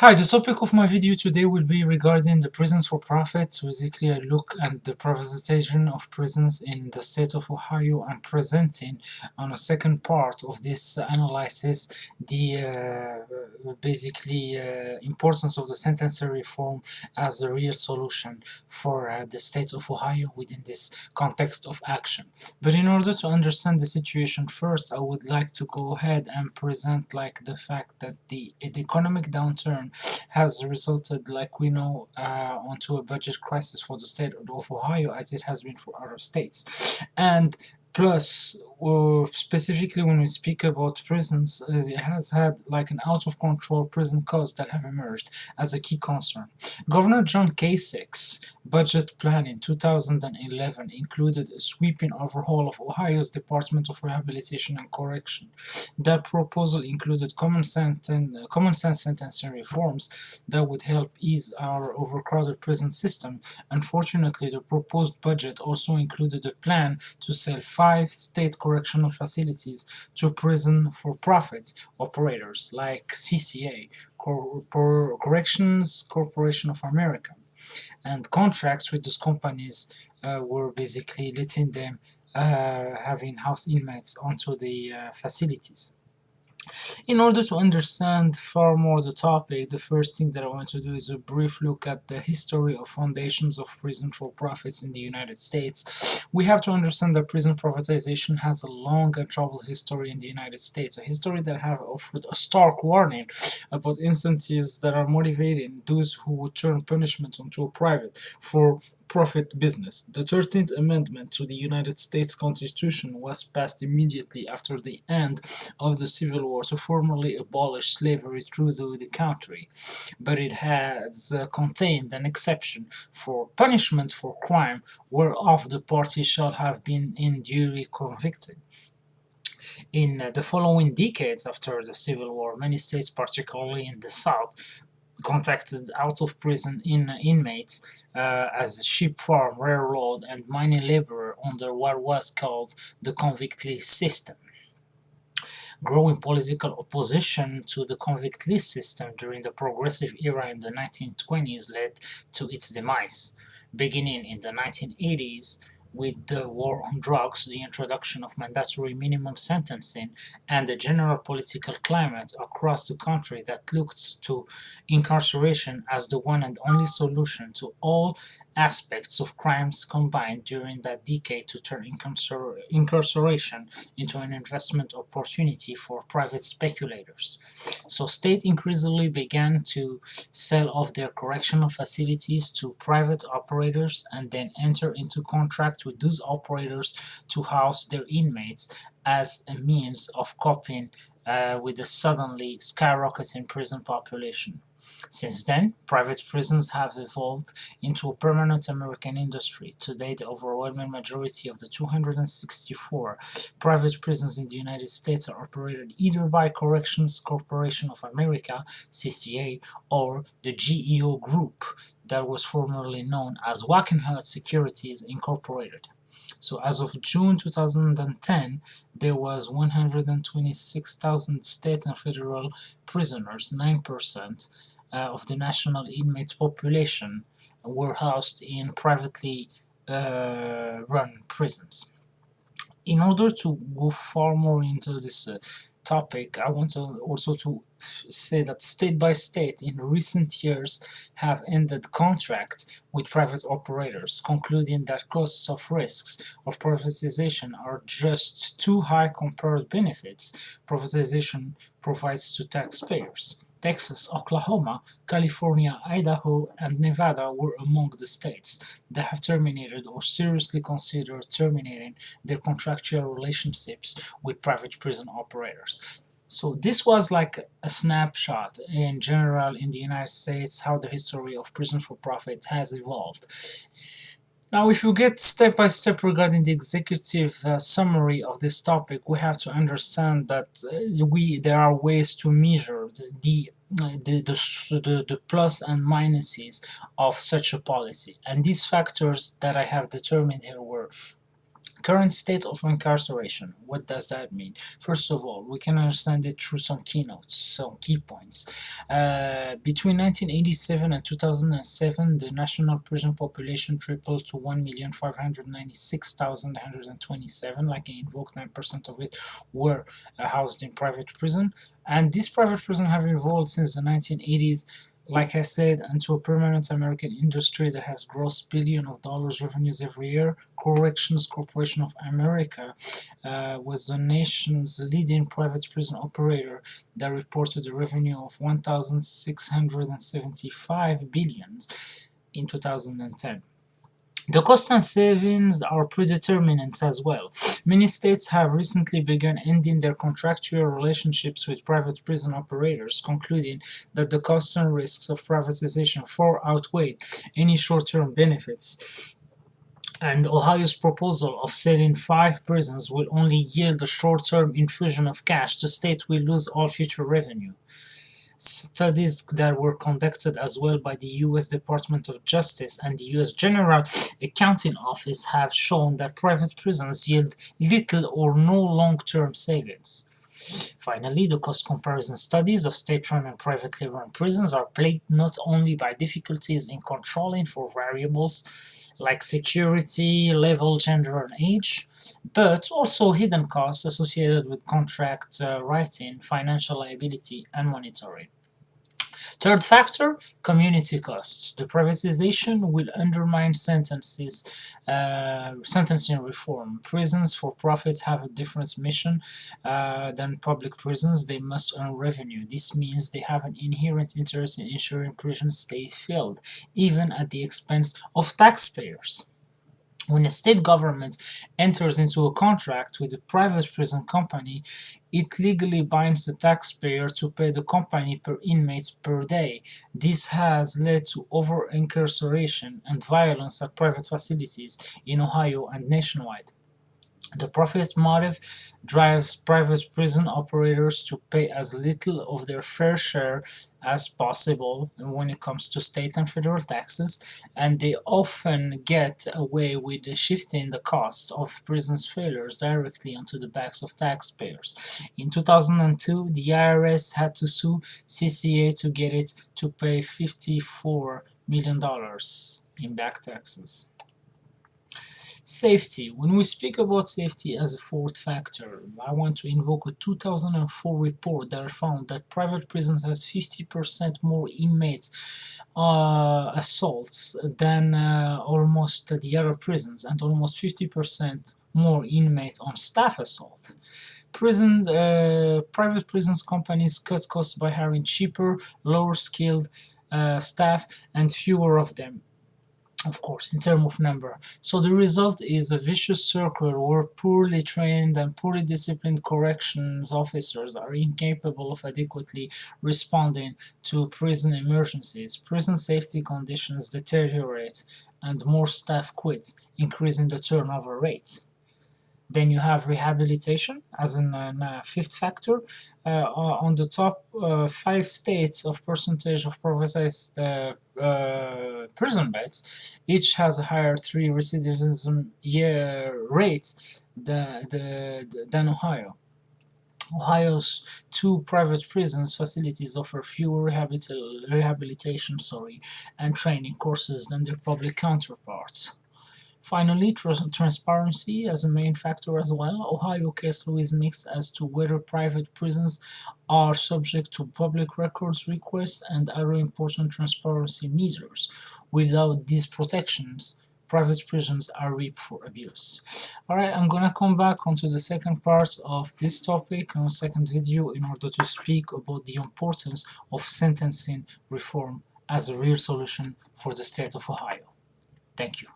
Hi, the topic of my video today will be regarding the prisons for profit. Basically, a look at the privatization of prisons in the state of Ohio and presenting on a second part of this analysis the importance of the sentencing reform as a real solution for the state of Ohio within this context of action. But in order to understand the situation first, I would like to go ahead and present like the fact that the economic downturn has resulted, like we know, onto a budget crisis for the state of Ohio, as it has been for other states. And plus, specifically when we speak about prisons, it has had like an out-of-control prison costs that have emerged as a key concern. Governor John Kasich's budget plan in 2011 included a sweeping overhaul of Ohio's Department of Rehabilitation and Correction. That proposal included common sense sentencing reforms that would help ease our overcrowded prison system. Unfortunately, the proposed budget also included a plan to sell 5 state correctional facilities to prison for-profit operators like CCA, Corrections Corporation of America, and contracts with those companies were basically letting them have in-house inmates onto the facilities. In order to understand far more the topic, the first thing that I want to do is a brief look at the history of foundations of prison for profits in the United States. We have to understand that prison privatization has a long and troubled history in the United States, a history that have offered a stark warning about incentives that are motivating those who would turn punishment onto a private for profit business. The 13th Amendment to the United States Constitution was passed immediately after the end of the Civil War to formally abolish slavery through the country, but it has contained an exception for punishment for crime whereof the party shall have been duly convicted. In the following decades after the Civil War, many states, particularly in the South, contacted out-of-prison inmates as sheep farm, railroad, and mining laborer under what was called the convict list system. Growing political opposition to the convict list system during the Progressive era in the 1920s led to its demise. Beginning in the 1980s, with the war on drugs, the introduction of mandatory minimum sentencing, and the general political climate across the country that looked to incarceration as the one and only solution to all aspects of crimes combined during that decade to turn incarceration into an investment opportunity for private speculators. So states increasingly began to sell off their correctional facilities to private operators and then enter into contract with those operators to house their inmates as a means of coping with the suddenly skyrocketing prison population. Since then, private prisons have evolved into a permanent American industry. Today, the overwhelming majority of the 264 private prisons in the United States are operated either by Corrections Corporation of America, CCA, or the GEO Group that was formerly known as Wackenhut Securities Incorporated. So as of June 2010, there was 126,000 state and federal prisoners, 9% of the national inmate population were housed in privately run prisons. In order to go far more into this topic, I want to also to say that state by state in recent years have ended contracts with private operators, concluding that costs of risks of privatization are just too high compared to benefits privatization provides to taxpayers. Texas, Oklahoma, California, Idaho, and Nevada were among the states that have terminated or seriously considered terminating their contractual relationships with private prison operators. So this was like a snapshot in general in the United States how the history of prison for profit has evolved. Now, if you get step by step regarding the executive summary of this topic, we have to understand that there are ways to measure the plus and minuses of such a policy, and these factors that I have determined here were Current state of incarceration. What does that mean? First of all, we can understand it through some keynotes, some key points. Between 1987 and 2007, the national prison population tripled to 1,596,127. Like I invoked, 9% of it were housed in private prison. And these private prisons have evolved since the 1980s, like I said, into a permanent American industry that has grossed billions of dollars revenues every year. Corrections Corporation of America was the nation's leading private prison operator that reported a revenue of $1,675 billion in 2010. The cost and savings are predetermined as well. Many states have recently begun ending their contractual relationships with private prison operators, concluding that the costs and risks of privatization far outweigh any short-term benefits. And Ohio's proposal of selling 5 prisons will only yield a short-term infusion of cash. The state will lose all future revenue. Studies that were conducted as well by the U.S. Department of Justice and the U.S. General Accounting Office have shown that private prisons yield little or no long-term savings. Finally, the cost comparison studies of state-run and privately run prisons are plagued not only by difficulties in controlling for variables like security, level, gender, and age, but also hidden costs associated with contract writing, financial liability, and monitoring. Third factor, community costs. The privatization will undermine sentencing reform. Prisons for profit have a different mission than public prisons. They must earn revenue. This means they have an inherent interest in ensuring prisons stay filled, even at the expense of taxpayers. When a state government enters into a contract with a private prison company, it legally binds the taxpayer to pay the company per inmate per day. This has led to over-incarceration and violence at private facilities in Ohio and nationwide. The profit motive drives private prison operators to pay as little of their fair share as possible when it comes to state and federal taxes, and they often get away with shifting the cost of prisons failures directly onto the backs of taxpayers. In 2002, the IRS had to sue CCA to get it to pay $54 million in back taxes. Safety. When we speak about safety as a fourth factor, I want to invoke a 2004 report that found that private prisons has 50% more inmates assaults than almost the other prisons, and almost 50% more inmates on staff assault. Private prisons companies cut costs by hiring cheaper, lower skilled staff and fewer of them, of course, in terms of number. So the result is a vicious circle where poorly trained and poorly disciplined corrections officers are incapable of adequately responding to prison emergencies. Prison safety conditions deteriorate and more staff quit, increasing the turnover rate. Then you have rehabilitation as a fifth factor. On the top 5 states of percentage of privatized prison beds, each has a higher 3 recidivism rate than Ohio. Ohio's 2 private prisons facilities offer fewer rehabilitation and training courses than their public counterparts. Finally, transparency as a main factor as well. Ohio case law is mixed as to whether private prisons are subject to public records requests and other important transparency measures. Without these protections, private prisons are ripe for abuse. Alright, I'm gonna come back onto the second part of this topic on a second video in order to speak about the importance of sentencing reform as a real solution for the state of Ohio. Thank you.